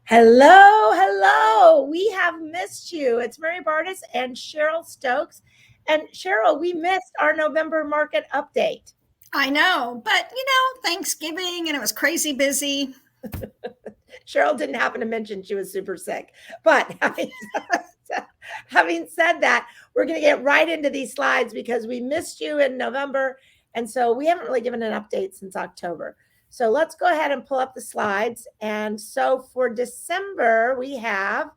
Hello, hello. We have missed you. It's Mary Bartos and Cheryl Stokes. And Cheryl, we missed our November market update. I know, but Thanksgiving and it was crazy busy. Cheryl didn't happen to mention she was super sick. But having said that, we're going to get right into these slides because we missed you in November. And so we haven't really given an update since October. So let's go ahead and pull up the slides. And so for December, we have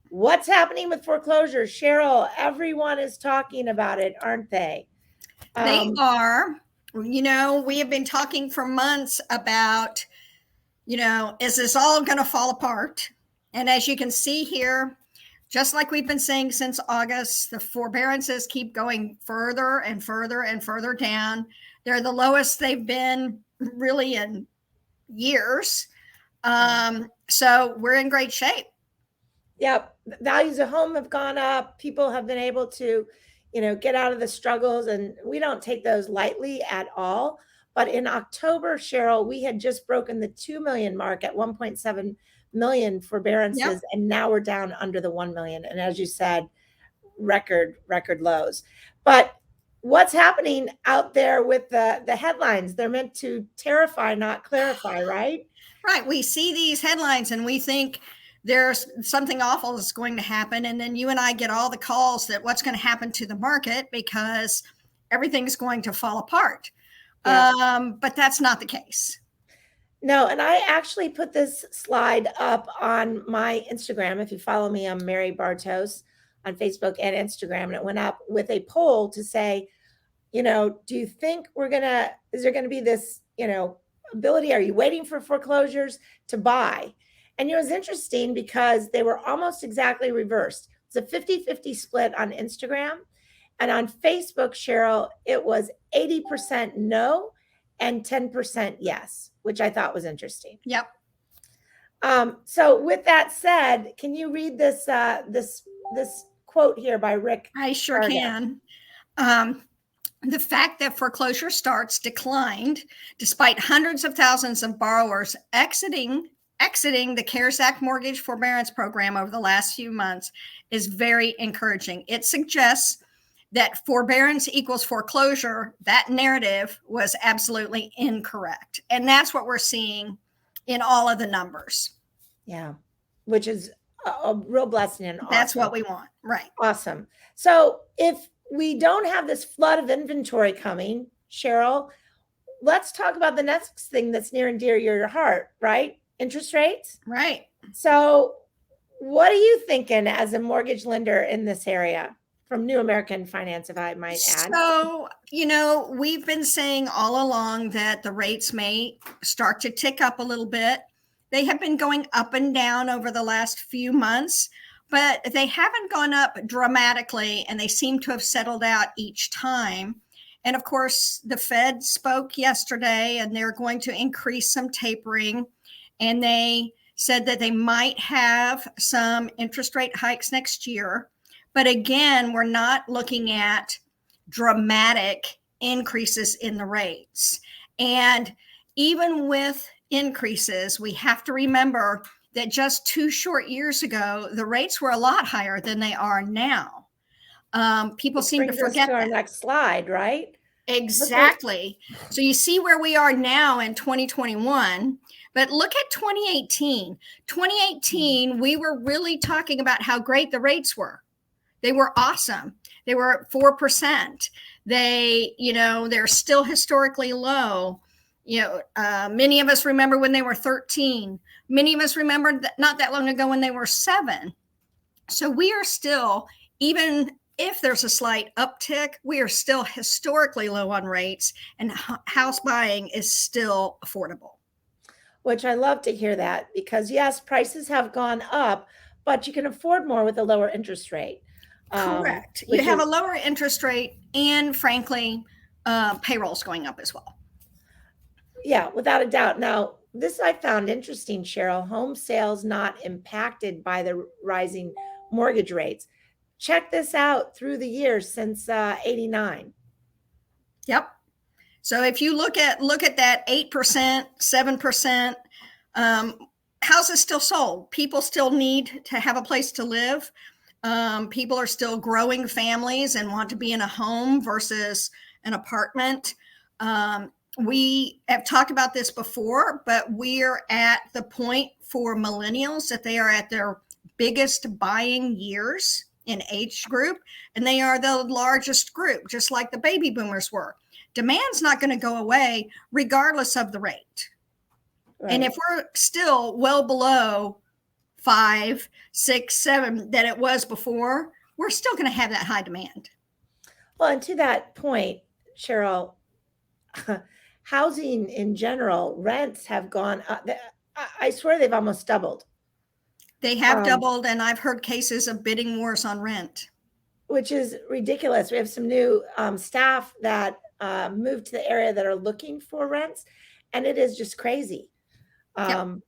what's happening with foreclosures. Cheryl, everyone is talking about it, aren't they? They are. We have been talking for months about, is this all going to fall apart? And as you can see here, just like we've been saying since August, the forbearances keep going further and further and further down. They're the lowest they've been really in years. So we're in great shape. Yep. Values of home have gone up. People have been able to, get out of the struggles, and we don't take those lightly at all. But in October, Cheryl, we had just broken the 2 million mark at 1.7 million forbearances, Yep. and now we're down under the 1 million. And as you said, record lows. But what's happening out there with the headlines? They're meant to terrify, not clarify, right? Right. We see these headlines and we think there's something awful is going to happen. And then you and I get all the calls that what's going to happen to the market because everything's going to fall apart. Yeah. But that's not the case. No, and I actually put this slide up on my Instagram. If you follow me, I'm Mary Bartos on Facebook and Instagram. And it went up with a poll to say, do you think is there going to be this, ability? Are you waiting for foreclosures to buy? And it was interesting because they were almost exactly reversed. It's a 50-50 split on Instagram. And on Facebook, Cheryl, it was 80% no and 10% yes, which I thought was interesting. Yep. So with that said, can you read this quote here by Rick? I sure can. The fact that foreclosure starts declined despite hundreds of thousands of borrowers exiting the CARES Act mortgage forbearance program over the last few months is very encouraging. It suggests that forbearance equals foreclosure. That narrative was absolutely incorrect. And that's what we're seeing in all of the numbers. Yeah, which is a real blessing. And that's awesome. What we want. Right. Awesome. So if we don't have this flood of inventory coming, Cheryl, let's talk about the next thing that's near and dear to your heart, right? Interest rates. Right. So what are you thinking as a mortgage lender in this area from New American Finance, if I might add? So, we've been saying all along that the rates may start to tick up a little bit. They have been going up and down over the last few months, but they haven't gone up dramatically, and they seem to have settled out each time. And of course, the Fed spoke yesterday, and they're going to increase some tapering. And they said that they might have some interest rate hikes next year. But again, we're not looking at dramatic increases in the rates. And even with increases, we have to remember that just 2 short years ago, the rates were a lot higher than they are now. People seem to forget that. Our next slide, right? Exactly. So you see where we are now in 2021, but look at 2018. 2018, we were really talking about how great the rates were. They were awesome. They were at 4%. They're still historically low. Many of us remember when they were 13. Many of us remember that not that long ago when they were 7. So we are still, even if there's a slight uptick, we are still historically low on rates, and house buying is still affordable. Which I love to hear that, because yes, prices have gone up, but you can afford more with a lower interest rate. Correct. You have a lower interest rate, and frankly, payroll's going up as well. Yeah, without a doubt. Now, this I found interesting, Cheryl. Home sales not impacted by the rising mortgage rates. Check this out through the years since 89. Yep. So if you look at that 8%, 7%, houses still sold. People still need to have a place to live. People are still growing families and want to be in a home versus an apartment. We have talked about this before, but we're at the point for millennials that they are at their biggest buying years in age group, and they are the largest group, just like the baby boomers were. Demand's not going to go away regardless of the rate. Right. And if we're still well below 5, 6, 7 that it was before, we're still going to have that high demand. Well, and to that point, Cheryl, housing in general, rents have gone up. I swear they've almost doubled. They have doubled, and I've heard cases of bidding wars on rent. Which is ridiculous. We have some new staff that moved to the area that are looking for rents, and it is just crazy. Yep.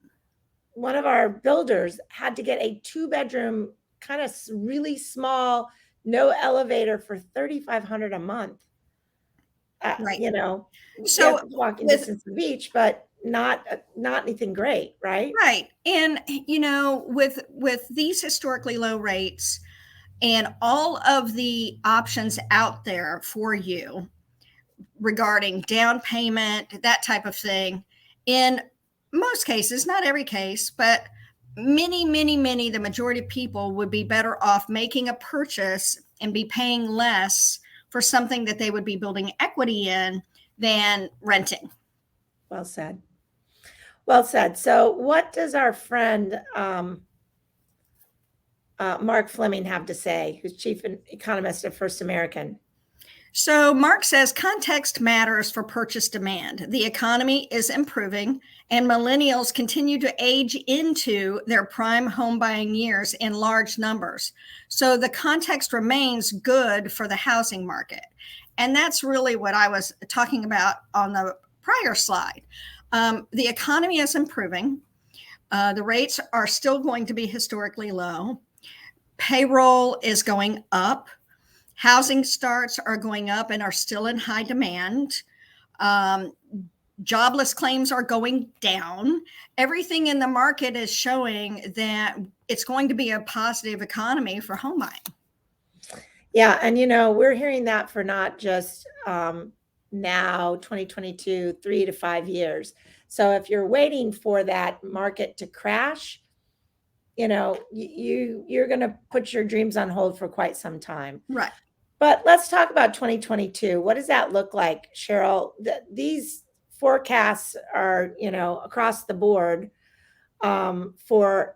One of our builders had to get a 2-bedroom, kind of really small, no elevator for $3,500 a month. Right. You know, So walking distance to the beach, but not anything great, right? Right. And you know, with these historically low rates and all of the options out there for you regarding down payment, that type of thing, in most cases, not every case, but many, the majority of people would be better off making a purchase and be paying less for something that they would be building equity in than renting. Well said. Well said. So what does our friend Mark Fleming have to say, who's chief economist of First American? So Mark says context matters for purchase demand. The economy is improving and millennials continue to age into their prime home buying years in large numbers. So the context remains good for the housing market. And that's really what I was talking about on the prior slide. The economy is improving. The rates are still going to be historically low. Payroll is going up. Housing starts are going up and are still in high demand. Jobless claims are going down. Everything in the market is showing that it's going to be a positive economy for home buying. Yeah. And, we're hearing that for not just now, 2022, 3 to 5 years. So if you're waiting for that market to crash, you're going to put your dreams on hold for quite some time. Right. But let's talk about 2022. What does that look like, Cheryl? These forecasts are, across the board for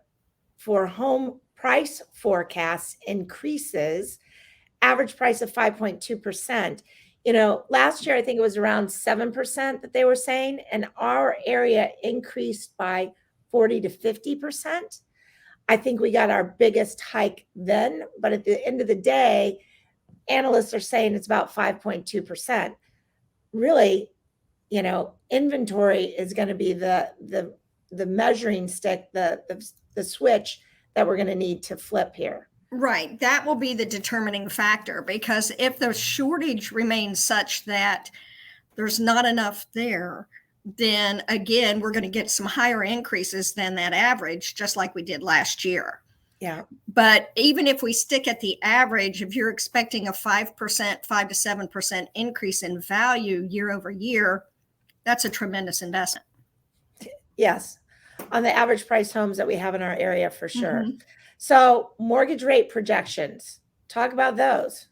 home price forecasts increases, average price of 5.2%. Last year, I think it was around 7% that they were saying, and our area increased by 40 to 50%. I think we got our biggest hike then, but at the end of the day, analysts are saying it's about 5.2%. Really, inventory is going to be the measuring stick, the switch that we're going to need to flip here. Right. That will be the determining factor, because if the shortage remains such that there's not enough there, then again, we're going to get some higher increases than that average, just like we did last year. Yeah. But even if we stick at the average, if you're expecting a 5%, 5 to 7% increase in value year over year, that's a tremendous investment. Yes. On the average price homes that we have in our area, for sure. Mm-hmm. So mortgage rate projections, talk about those.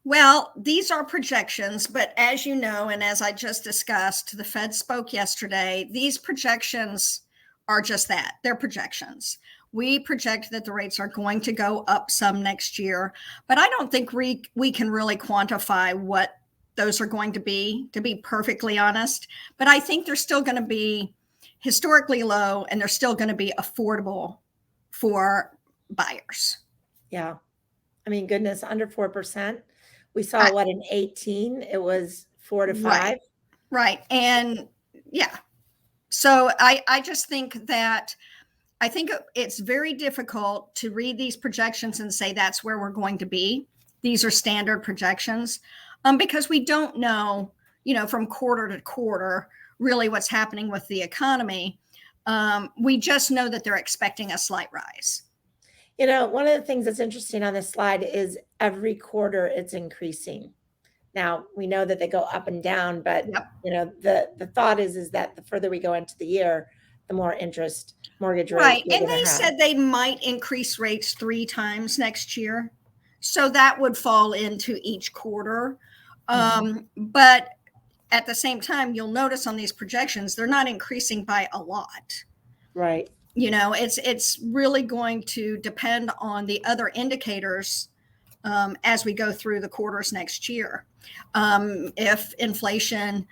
Well, these are projections, but as you know, and as I just discussed, the Fed spoke yesterday, these projections are just that. They're projections. We project that the rates are going to go up some next year, but I don't think we can really quantify what those are going to be perfectly honest. But I think they're still going to be historically low, and they're still going to be affordable for buyers. Yeah. I mean, goodness, under 4%. We saw what in 18, it was 4 to 5. Right. And yeah. So I just think that I think it's very difficult to read these projections and say that's where we're going to be. These are standard projections because we don't know, from quarter to quarter, really what's happening with the economy. We just know that they're expecting a slight rise. One of the things that's interesting on this slide is every quarter it's increasing. Now, we know that they go up and down, but Yep. The thought is that the further we go into the year, the more interest mortgage rate Right. you're And going they to have. said they might increase rates 3 times next year. So that would fall into each quarter. But at the same time, you'll notice on these projections, they're not increasing by a lot. Right. It's really going to depend on the other indicators as we go through the quarters next year. If inflation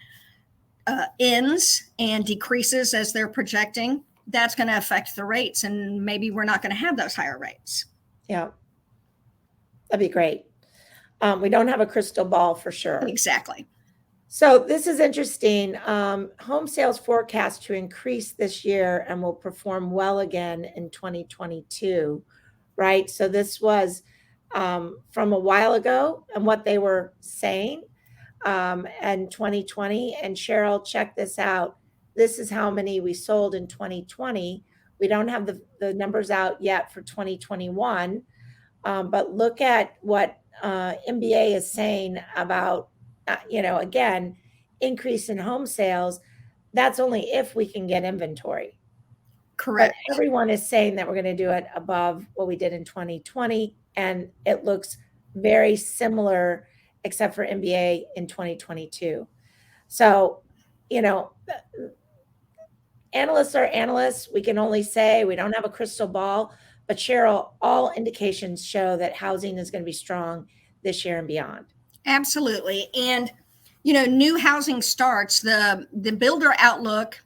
ends and decreases as they're projecting, that's going to affect the rates, and maybe we're not going to have those higher rates. Yeah. That'd be great. We don't have a crystal ball for sure. Exactly. So this is interesting. Home sales forecast to increase this year and will perform well again in 2022, right? So this was from a while ago and what they were saying and 2020. And Cheryl, check this out. This is how many we sold in 2020. We don't have the numbers out yet for 2021, but look at what MBA is saying about, again, increase in home sales. That's only if we can get inventory. Correct. But everyone is saying that we're going to do it above what we did in 2020, and it looks very similar, except for MBA in 2022. So, analysts are analysts. We can only say we don't have a crystal ball. But Cheryl, all indications show that housing is going to be strong this year and beyond. Absolutely. And, new housing starts, the builder outlook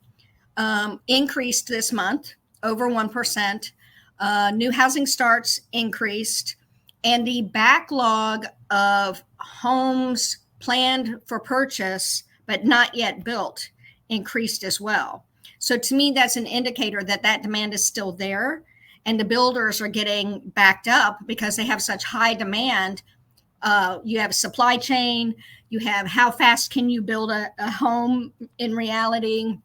increased this month over 1%. New housing starts increased, and the backlog of homes planned for purchase but not yet built increased as well. So to me, that's an indicator that demand is still there, and the builders are getting backed up because they have such high demand. You have supply chain, you have how fast can you build a home in reality,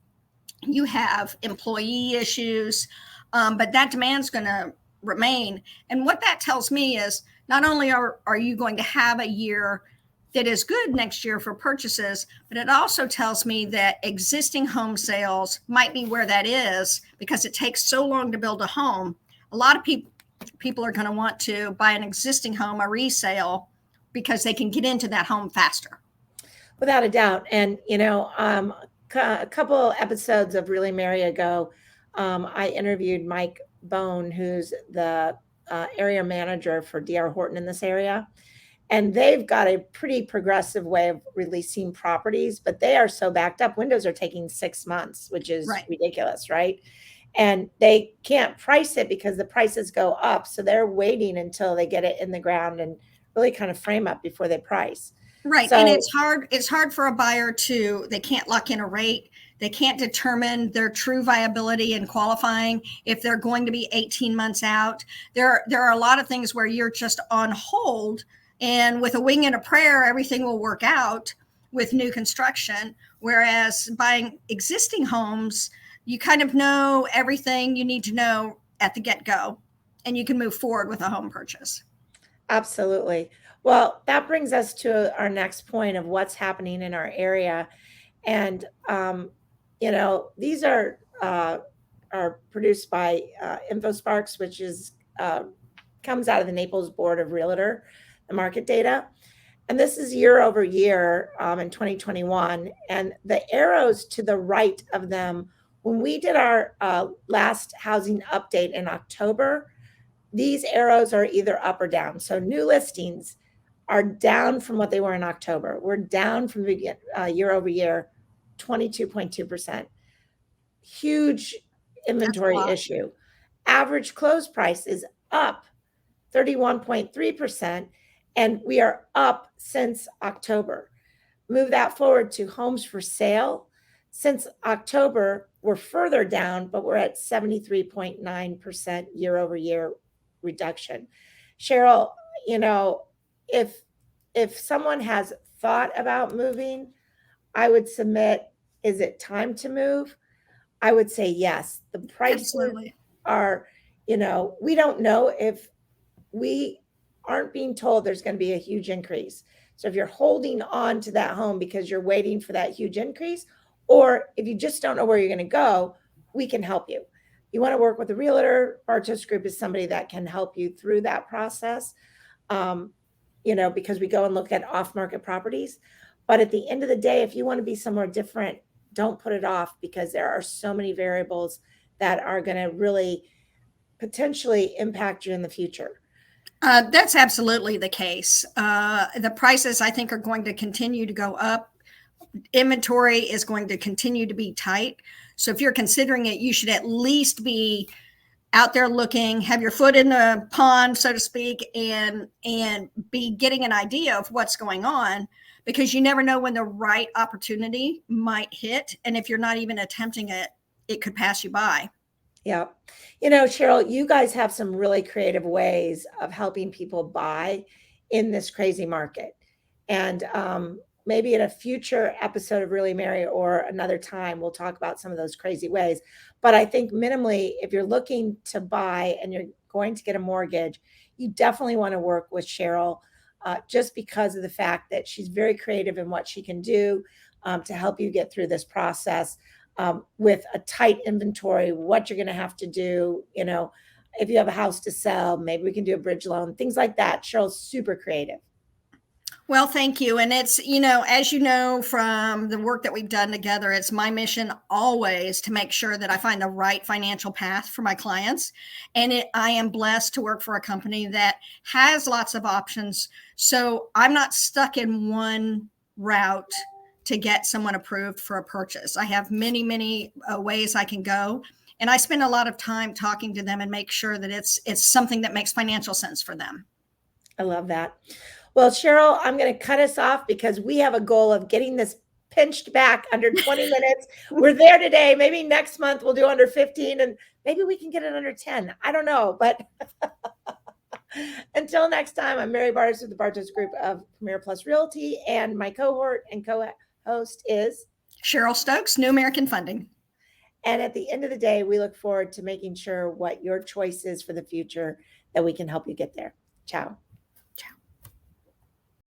you have employee issues, but that demand's going to remain. And what that tells me is not only are you going to have a year that is good next year for purchases, but it also tells me that existing home sales might be where that is because it takes so long to build a home. A lot of people are going to want to buy an existing home, a resale, because they can get into that home faster. Without a doubt. And, a couple episodes of Really Merry ago, I interviewed Mike Bone, who's the area manager for D.R. Horton in this area. And they've got a pretty progressive way of releasing properties, but they are so backed up. Windows are taking 6 months, which is ridiculous, right? And they can't price it because the prices go up. So they're waiting until they get it in the ground and really kind of frame up before they price. Right. So, and it's hard for a buyer they can't lock in a rate. They can't determine their true viability and qualifying if they're going to be 18 months out. There are a lot of things where you're just on hold, and with a wing and a prayer, everything will work out with new construction. Whereas buying existing homes, you kind of know everything you need to know at the get-go, and you can move forward with a home purchase. absolutely. Well, that brings us to our next point of what's happening in our area. And, these are produced by InfoSparks, which comes out of the Naples Board of Realtor, the market data. And this is year over year in 2021. And the arrows to the right of them, when we did our last housing update in October, these arrows are either up or down. So new listings are down from what they were in October. We're down from the year over year, 22.2%. Huge inventory issue. Average close price is up 31.3%, and we are up since October. Move that forward to homes for sale. Since October, we're further down, but we're at 73.9% year over year reduction. Cheryl, if someone has thought about moving, I would submit, is it time to move? I would say yes. The prices Absolutely. are, we don't know if we aren't being told there's going to be a huge increase. So if you're holding on to that home because you're waiting for that huge increase, or if you just don't know where you're going to go, we can help you. You want to work with a realtor, Bartos Group is somebody that can help you through that process. Um, because we go and look at off market properties. But at the end of the day, if you want to be somewhere different, don't put it off because there are so many variables that are going to really potentially impact you in the future. That's absolutely the case. The prices, I think, are going to continue to go up. Inventory is going to continue to be tight. So if you're considering it, you should at least be out there looking, have your foot in the pond, so to speak, and be getting an idea of what's going on, because you never know when the right opportunity might hit. And if you're not even attempting it, it could pass you by. Yeah. Cheryl, you guys have some really creative ways of helping people buy in this crazy market. And maybe in a future episode of Really Mary or another time, we'll talk about some of those crazy ways. But I think minimally, if you're looking to buy and you're going to get a mortgage, you definitely want to work with Cheryl just because of the fact that she's very creative in what she can do to help you get through this process. With a tight inventory, what you're going to have to do, if you have a house to sell, maybe we can do a bridge loan, things like that. Cheryl's super creative. Well, thank you. And it's, as you know from the work that we've done together, it's my mission always to make sure that I find the right financial path for my clients. And I am blessed to work for a company that has lots of options. So I'm not stuck in one route to get someone approved for a purchase. I have many, many ways I can go. And I spend a lot of time talking to them and make sure that it's something that makes financial sense for them. I love that. Well, Cheryl, I'm going to cut us off because we have a goal of getting this pinched back under 20 minutes. We're there today. Maybe next month we'll do under 15 and maybe we can get it under 10. I don't know. But until next time, I'm Mary Bartos with the Bartos Group of Premier Plus Realty. And my cohort and co-host is Cheryl Stokes, New American Funding. And at the end of the day, we look forward to making sure what your choice is for the future that we can help you get there. Ciao.